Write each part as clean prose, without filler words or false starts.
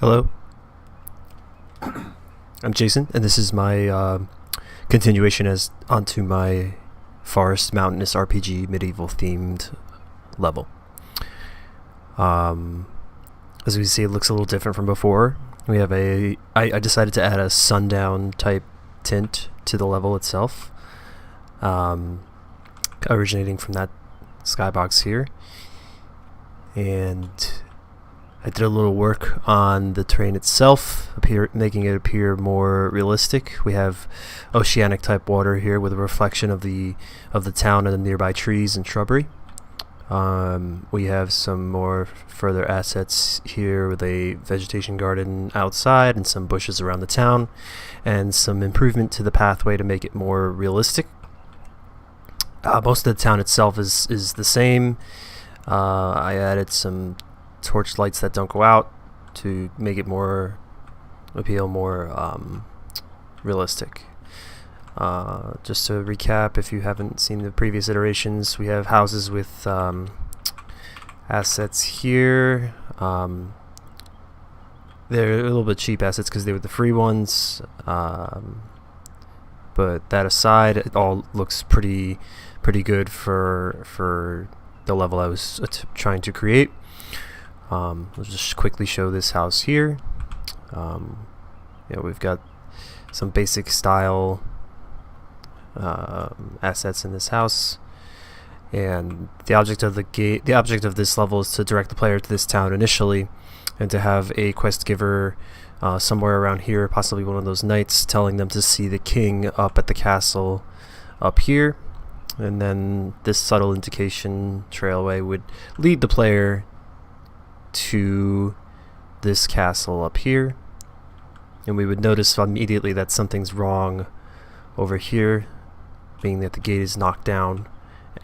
Hello, I'm Jason, and this is my continuation as onto my Forest Mountainous RPG medieval themed level. As we see, it looks a little different from before. We have I decided to add a sundown type tint to the level itself, originating from that skybox here, and I did a little work on the terrain itself, making it appear more realistic. We have oceanic type water here with a reflection of the town and the nearby trees and shrubbery. We have some more further assets here with a vegetation garden outside and some bushes around the town, and some improvement to the pathway to make it more realistic. Most of the town itself is the same. I added some torch lights that don't go out to make it more realistic. Just to recap, if you haven't seen the previous iterations, we have houses with assets here. They're a little bit cheap assets because they were the free ones, but that aside, it all looks pretty good for the level I was trying to create. I'll just quickly show this house here. We've got some basic style assets in this house, and the object of this level is to direct the player to this town initially, and to have a quest giver somewhere around here, possibly one of those knights, telling them to see the king up at the castle up here, and then this subtle indication trailway would lead the player to this castle up here, and we would notice immediately that something's wrong over here, being that the gate is knocked down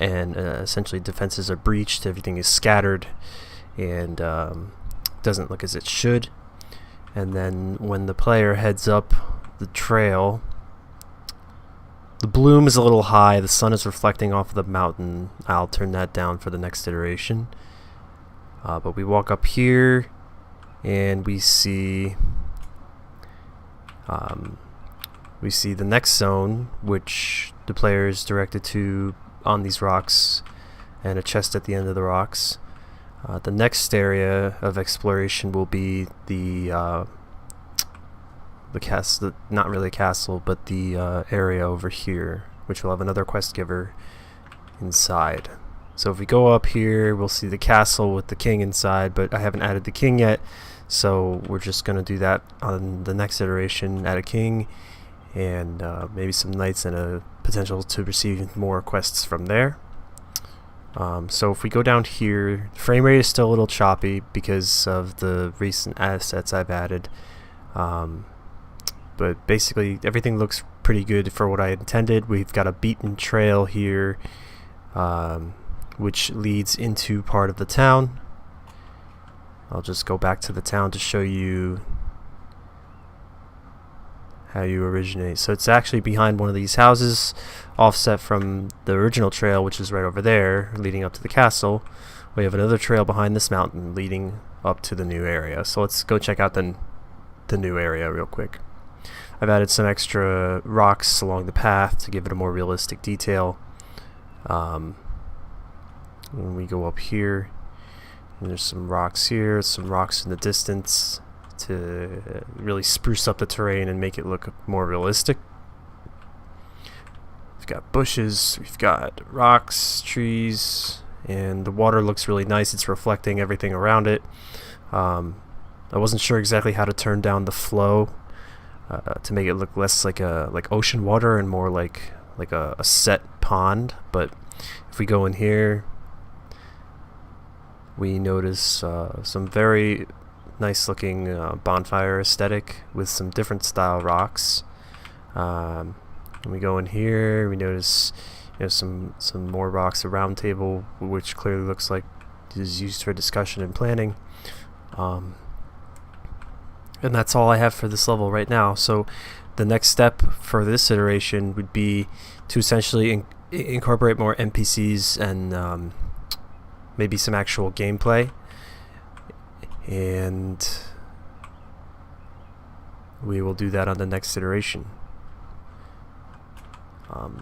and essentially defenses are breached, everything is scattered, and doesn't look as it should. And then when the player heads up the trail, the bloom is a little high, the sun is reflecting off of the mountain. I'll turn that down for the next iteration. But we walk up here and we see the next zone, which the player is directed to on these rocks, and a chest at the end of the rocks. The next area of exploration will be the castle, not really a castle, but the area over here, which will have another quest giver inside. So if we go up here, we'll see the castle with the king inside, but I haven't added the king yet, so we're just going to do that on the next iteration, add a king, and maybe some knights, and a potential to receive more quests from there. So if we go down here, the frame rate is still a little choppy because of the recent assets I've added, but basically everything looks pretty good for what I intended. We've got a beaten trail here, which leads into part of the town. I'll just go back to the town to show you how you originate. So it's actually behind one of these houses, offset from the original trail, which is right over there, leading up to the castle. We have another trail behind this mountain leading up to the new area. So let's go check out the new area real quick. I've added some extra rocks along the path to give it a more realistic detail. When we go up here, and there's some rocks here, some rocks in the distance to really spruce up the terrain and make it look more realistic. We've got bushes, we've got rocks, trees, and the water looks really nice. It's reflecting everything around it. I wasn't sure exactly how to turn down the flow to make it look less like ocean water and more like a set pond. But if we go in here, we notice some very nice looking bonfire aesthetic with some different style rocks. When we go in here, we notice some more rocks, a round table, which clearly looks like is used for discussion and planning. And that's all I have for this level right now. So the next step for this iteration would be to essentially incorporate more NPCs and maybe some actual gameplay, and we will do that on the next iteration.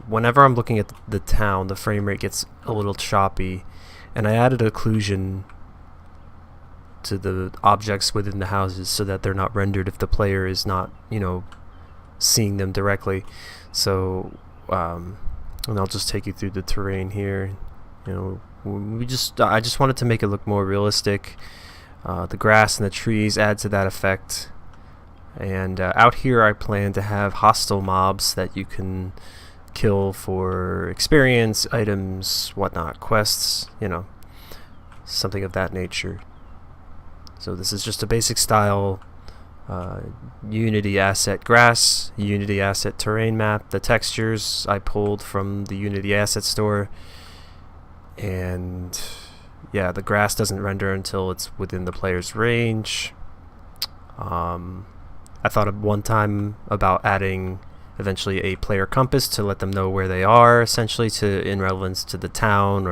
Whenever I'm looking at the town, the frame rate gets a little choppy, and I added occlusion to the objects within the houses so that they're not rendered if the player is not, seeing them directly. So, and I'll just take you through the terrain here. I just wanted to make it look more realistic. The grass and the trees add to that effect. And out here I plan to have hostile mobs that you can kill for experience, items, whatnot, quests, something of that nature. So this is just a basic style Unity asset grass, Unity asset terrain map. The textures I pulled from the Unity asset store. And yeah, the grass doesn't render until it's within the player's range. I thought at one time about adding eventually a player compass to let them know where they are, essentially, in relevance to the town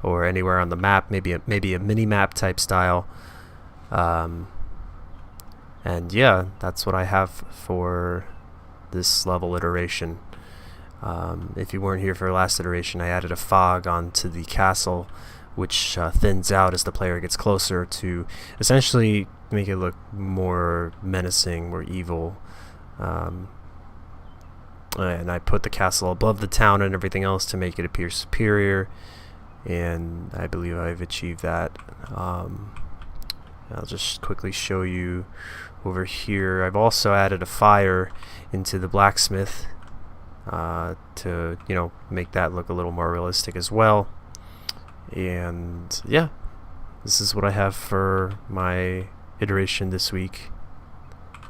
or anywhere on the map, maybe a mini map type style. And yeah, that's what I have for this level iteration. If you weren't here for the last iteration, I added a fog onto the castle, which thins out as the player gets closer to essentially make it look more menacing, more evil. And I put the castle above the town and everything else to make it appear superior, and I believe I've achieved that. I'll just quickly show you over here. I've also added a fire into the blacksmith to make that look a little more realistic as well. And yeah, this is what I have for my iteration this week.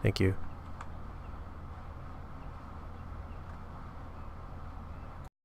Thank you.